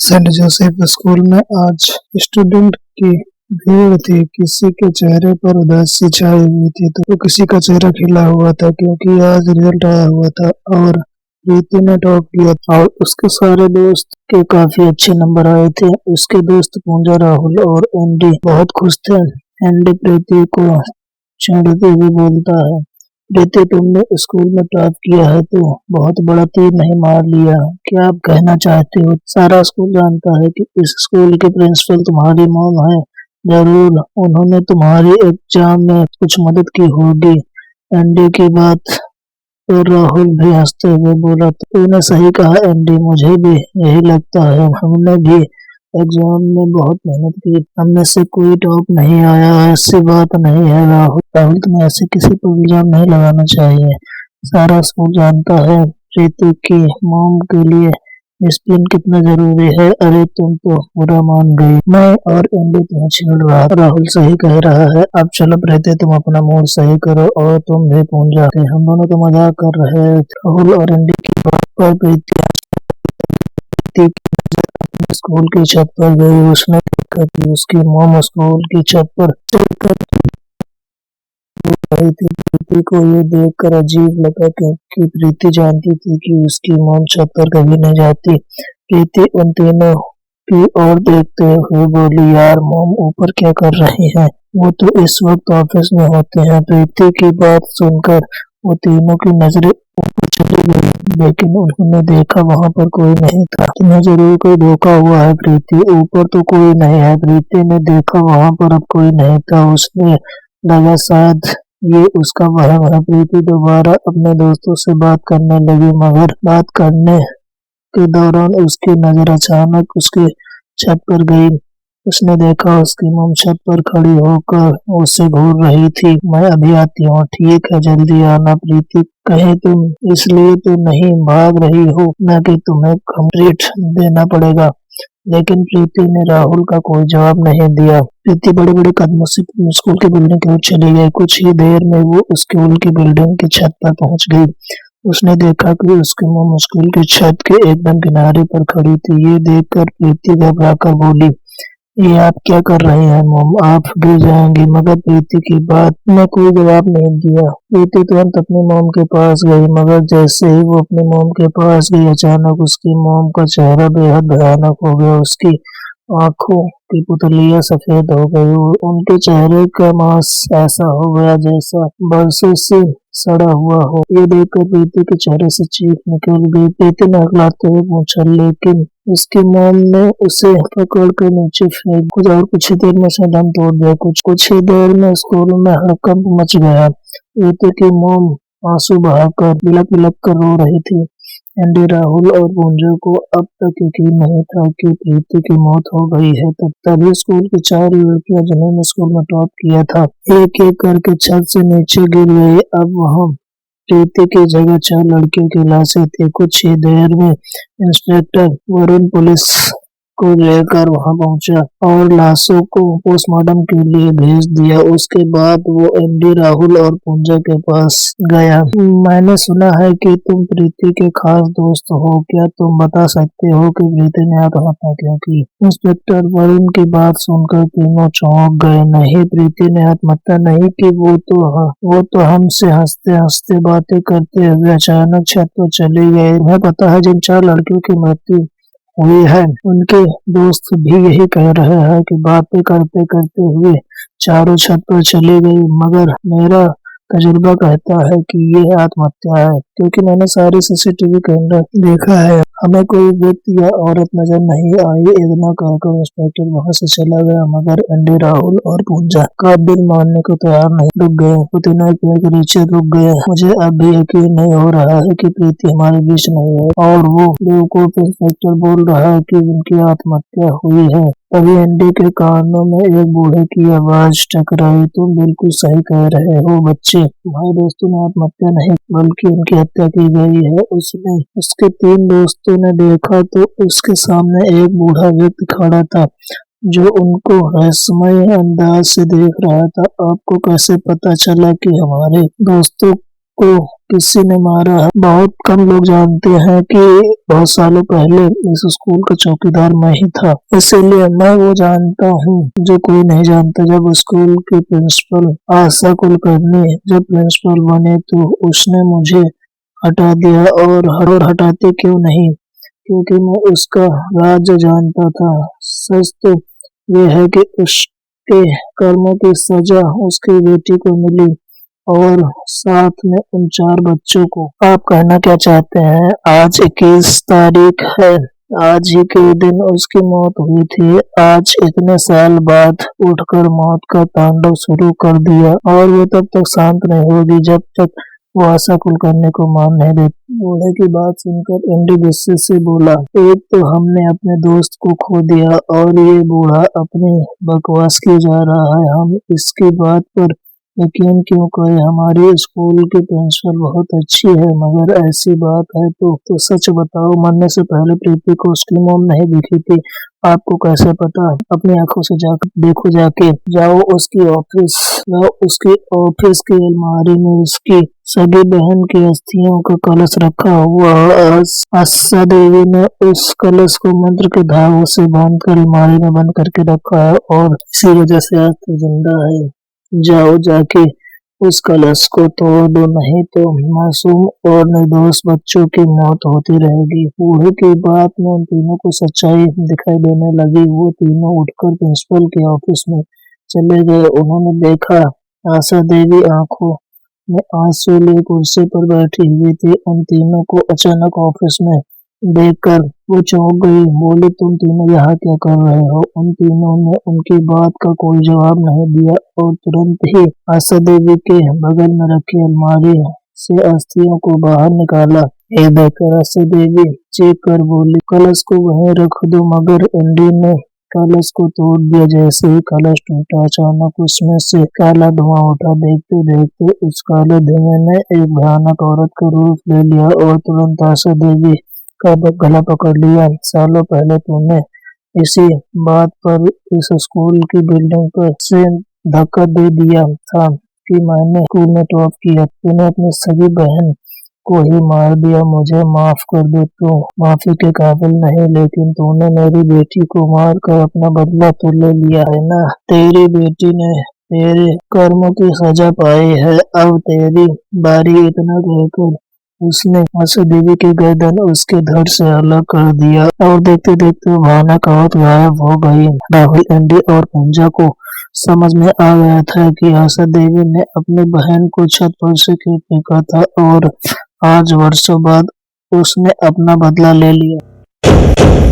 Saint Joseph school में आज student की भीड़ थी। किसी के चेहरे पर उदासी छाई हुई थी तो किसी का चेहरा खिला हुआ था, क्योंकि आज रिजल्ट आया हुआ था और प्रीति ने टॉप किया था और उसके सारे दोस्त के काफी अच्छे नंबर आए थे। उसके दोस्त पूंजा, राहुल और एंडी बहुत खुश थे। एंडी प्रीति को चिढ़ते हुए बोलता है, प्रीति तुमने स्कूल में टॉप किया है तो बहुत बड़ा तीर नहीं मार लिया। क्या आप कहना चाहते हो? सारा स्कूल जानता है कि इस स्कूल के प्रिंसिपल तुम्हारी मॉम है। जरूर उन्होंने तुम्हारी एग्जाम में कुछ मदद की होगी। एंडी की बात तो राहुल भी हंसते हुए बोला, तूने सही कहा एंडी, मुझे भी यही लगता है। हमने भी एग्जाम में बहुत मेहनत की, हमने से कोई टॉप नहीं आया। ऐसी बात नहीं है राहुल, तुम्हें ऐसे किसी पर इल्जाम नहीं लगाना चाहिए। सारा स्कूल जानता है प्रीति की मॉम के लिए डिसिप्लिन कितना जरूरी है। अरे तुम तो बुरा मान गई, मैं और एंडी तुम्हें छेड़ रहा। राहुल सही कह रहा है। अब चलो प्रीति, तुम अपना मूड सही करो और तुम भी पूंछ जाते। हम दोनों तो मजाक कर रहे हैं। राहुल और एंडी की बात पर प्रीति अपने स्कूल की छत पर गई। उसने देखा कि उसकी मॉम स्कूल की छत पर चढ़कर रही थी। प्रीति को ये देखकर अजीब लगा, क्योंकि प्रीति जानती थी कि उसकी मॉम छत पर कभी नहीं जाती। प्रीति उन तीनों की ओर देखते हुए बोली, यार मॉम ऊपर क्या कर रही है? वो तो इस वक्त ऑफिस में होते हैं। प्रीति की बात सुनकर वो तीनों की नजरें ऊपर चली गई, लेकिन उन्होंने देखा वहां पर कोई नहीं था। तुम्हें जरूर कोई धोखा हुआ है प्रीति, ऊपर तो कोई नहीं है। प्रीति ने देखा वहां पर अब कोई नहीं था। उसने लगा शायद ये उसका वहम है। प्रीति दोबारा अपने दोस्तों से बात करने लगी, मगर बात करने के दौरान उसकी नजर अचानक उसकी छत पर गई। उसने देखा उसकी मॉम छत पर खड़ी होकर उसे घूर रही थी। मैं अभी आती हूँ, ठीक है जल्दी आना। प्रीति कहे, तुम इसलिए तो नहीं भाग रही हो ना कि तुम्हें कंप्लीट देना पड़ेगा। लेकिन प्रीति ने राहुल का कोई जवाब नहीं दिया। प्रीति बड़े बड़े कदमों से स्कूल की बिल्डिंग की ओर चली गई। कुछ ही देर में वो स्कूल की बिल्डिंग की छत पर पहुंच गई। उसने देखा कि उसकी मॉम स्कूल की छत के एकदम किनारे पर खड़ी थी। ये देखकर प्रीति घबराकर बोली, ये आप क्या कर रहे हैं मॉम, आप गिर जाएंगी। मगर प्रीति की बात ने कोई जवाब नहीं दिया। प्रीति तुरंत अपनी मॉम के पास गई, मगर जैसे ही वो अपनी मॉम के पास गई, अचानक उसकी मॉम का चेहरा बेहद भयानक हो गया। उसकी आंखों की पुतलियां सफेद हो गई। उनके चेहरे का मांस ऐसा हो गया जैसा बरसों से सड़ा हुआ हो। ये देखकर प्रीति के चेहरे से चीख निकल गई। प्रीति ने हकलाते हुए पूछा, लेकिन उसकी मॉम ने उसे पकड़ कर नीचे फेंक दिया और कुछ ही देर में उसने दम तोड़ दिया। कुछ ही देर में स्कूल में हड़कंप मच गया। प्रीति की मॉम आंसू बहाकर बिलक बिलक कर रो रही थी। एंडी, राहुल और पूंजा को अब तक यकीन नहीं था कि प्रीति की मौत हो गई है। तभी स्कूल की 4 लड़कियां जिन्होंने स्कूल में टॉप किया था, एक एक करके छत से नीचे गिर गई। अब वहां प्रीति की जगह 4 लड़कियों की लाशें थी। कुछ ही देर में इंस्पेक्टर वरुण पुलिस को लेकर वहां पहुंचा और लाशों को पोस्टमार्टम के लिए भेज दिया। उसके बाद वो एंडी, राहुल और पूंजा के पास गया। मैंने सुना है कि तुम प्रीति के खास दोस्त हो, क्या तुम बता सकते हो कि प्रीति ने आत्महत्या क्यों की? इंस्पेक्टर वरुण की बात सुनकर तीनों चौंक गए। नहीं, प्रीति ने आत्महत्या नहीं की। वो तो हमसे हंसते हंसते बातें करते हुए अचानक छत पर चली गई। तुम्हें पता है, जिन 4 लड़कियों की मृत्यु हुई है उनके दोस्त भी यही कह रहे हैं कि बातें करते करते हुए चारों छत पर चली गई। मगर मेरा तजुर्बा कहता है कि ये आत्महत्या है, क्योंकि मैंने सारे सीसीटीवी कैमरा देखा है। हमें कोई व्यक्ति या औरत नजर नहीं आई। इतना कहकर इंस्पेक्टर वहां से चला गया। मगर एंडी, राहुल और पूंजा का बिल मानने को तैयार नहीं, रुक गए। वो तीनों एक पेड़ के नीचे रुक गए। मुझे अब भी यकीन नहीं हो रहा है कि प्रीति हमारे बीच नहीं है और वो बेवकूफ इंस्पेक्टर बोल रहा है कि उनकी आत्महत्या हुई है। तभी एंडी के कानों में एक बूढ़े की आवाज टकराई, तुम बिल्कुल सही कह रहे हो बच्चे, तुम्हारे दोस्तों ने आत्महत्या नहीं बल्कि उनकी हत्या की गई है। उसके 3 दोस्तों ने देखा तो उसके सामने एक बूढ़ा व्यक्ति खड़ा था जो उनको रहस्यमय अंदाज से देख रहा था। आपको कैसे पता चला कि हमारे दोस्तों को किसी ने मारा है। बहुत कम लोग जानते हैं कि बहुत सालों पहले इस स्कूल का चौकीदार मैं ही था, इसीलिए मैं वो जानता हूँ जो कोई नहीं जानता। जब स्कूल की प्रिंसिपल आशा कुलकर्णी जब प्रिंसिपल बने तो उसने मुझे हटा दिया, और हटाते क्यों नहीं, क्योंकि मैं उसका राज जानता था। सच तो ये है कि उसके कर्मों की सजा उसकी बेटी को मिली, और साथ में उन 4 बच्चों को। आप कहना क्या चाहते हैं? आज 21 तारीख है, आज ही के दिन उसकी मौत हुई थी। आज इतने साल बाद उठकर मौत का तांडव शुरू कर दिया, और वो तब तक शांत नहीं होगी जब तक वो आशा कुलकर्णी को मान नहीं देती। बूढ़े की बात सुनकर एंडी गुस्से से बोला, एक तो हमने अपने दोस्त को खो दिया, और ये बूढ़ा अपनी बकवास किए जा रहा है। हम इसकी बात पर यकीन क्यों करें? हमारी स्कूल की प्रिंसिपल बहुत अच्छी है, मगर ऐसी बात है तो सच बताओ, मरने से पहले प्रीति को उसकी मॉम नहीं दिखी थी? आपको कैसे पता? अपनी आंखों से जाकर देखो, जाके जाओ उसकी ऑफिस की अलमारी में उसकी सगी बहन की अस्थियों का कलश रखा हुआ है। आशा देवी ने उस कलश को मंत्र के धागों से बांधकर अलमारी में बंद करके रखा है, और इसी वजह से आज तक जिंदा है। जाओ, जाके उस कलश को तोड़ दो, नहीं तो मासूम और निर्दोष बच्चों की मौत होती रहेगी। बूढ़े की बात में उन तीनों को सच्चाई दिखाई देने लगी। वो तीनों उठकर प्रिंसिपल के ऑफिस में चले गए। उन्होंने देखा आशा देवी आंखों में आंसू लिए कुर्सी पर बैठी हुई थी। उन तीनों को अचानक ऑफिस में देखकर वो चौंक गई। बोली, तुम तीनों यहाँ क्या कर रहे हो? उन तीनों ने उनकी बात का कोई जवाब नहीं दिया, और तुरंत ही आशा देवी के बगल में रखी अलमारी से अस्थियों को बाहर निकाला। ये देखकर आशा देवी चीख कर बोली, कलश को वहीं रख दो। मगर एंडी ने कलश को तोड़ दिया। जैसे ही कलश टूटा, अचानक उसमें से काला धुआं उठा। देखते देखते उस काले धुएं ने एक भयानक औरत का रूप ले लिया, और तुरंत आशा देवी का गला पकड़ लिया। सालों पहले तूने इसी बात पर इस स्कूल की बिल्डिंग पर से धक्का दे दिया था कि मैंने स्कूल में टॉप किया। तूने अपनी सगी बहन को ही मार दिया। मुझे माफ कर दो, तू माफी के काबिल नहीं, लेकिन तूने मेरी बेटी को मार कर अपना बदला तो ले लिया है ना। तेरी बेटी ने तेरे कर्मों की सजा पाई है, अब तेरी बारी। इतना कहकर उसने आशा देवी की गर्दन उसके धड़ से अलग कर दिया, और देखते देखते वो भयानक औरत गायब हो गई। राहुल, एंडी और पंजा को समझ में आ गया था कि आशा देवी ने अपनी बहन को छत पर से क्यों फेंका था, और आज वर्षों बाद उसने अपना बदला ले लिया।